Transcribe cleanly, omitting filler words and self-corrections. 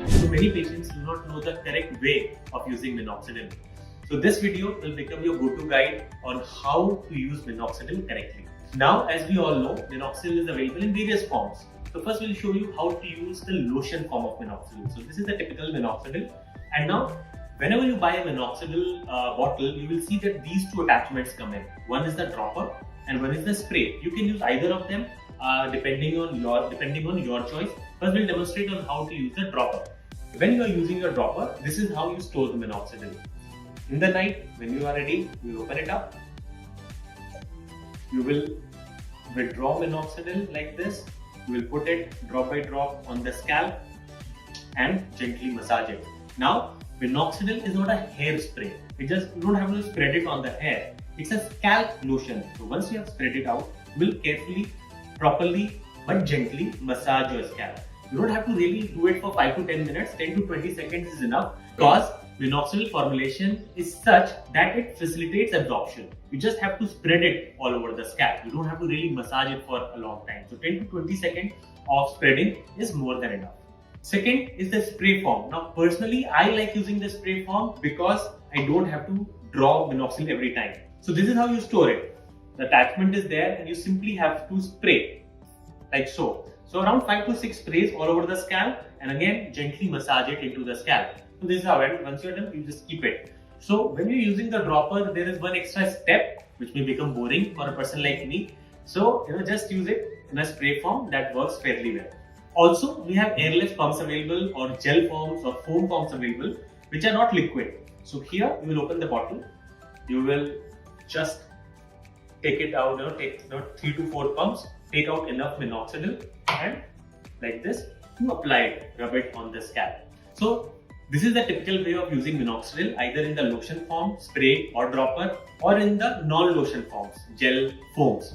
So many patients do not know the correct way of using minoxidil. So this video will become your go-to guide on how to use minoxidil correctly. Now, as we all know, minoxidil is available in various forms. So first we'll show you how to use the lotion form of minoxidil. So this is the typical minoxidil. And now, whenever you buy a minoxidil bottle, you will see that these two attachments come in. One is the dropper and one is the spray. You can use either of them depending on your choice. First we'll demonstrate on how to use the dropper. When you are using your dropper, this is how you store the minoxidil. In the night, when you are ready, you open it up. You will withdraw minoxidil like this. You will put it drop by drop on the scalp and gently massage it. Now, minoxidil is not a hair spray. You don't have to spread it on the hair. It's a scalp lotion. So once you have spread it out, you will carefully, properly, but gently massage your scalp. You don't have to really do it for 5 to 10 minutes. 10 to 20 seconds is enough because minoxidil formulation is such that it facilitates absorption. You just have to spread it all over the scalp. You don't have to really massage it for a long time. So 10 to 20 seconds of spreading is more than enough. Second is the spray form. Now personally, I like using the spray form because I don't have to draw minoxidil every time. So this is how you store it. The attachment is there and you simply have to spray like so. So around 5 to 6 sprays all over the scalp and again gently massage it into the scalp. So this is how it, once you're done, you just keep it. So when you're using the dropper, there is one extra step which may become boring for a person like me. So just use it in a spray form that works fairly well. Also, we have airless pumps available or gel forms or foam forms available which are not liquid. So here you will open the bottle. You will just take it out, take 3 to 4 pumps, take out enough minoxidil and like this, you apply it, rub it on the scalp. So this is the typical way of using minoxidil, either in the lotion form, spray or dropper, or in the non-lotion forms, gel foams.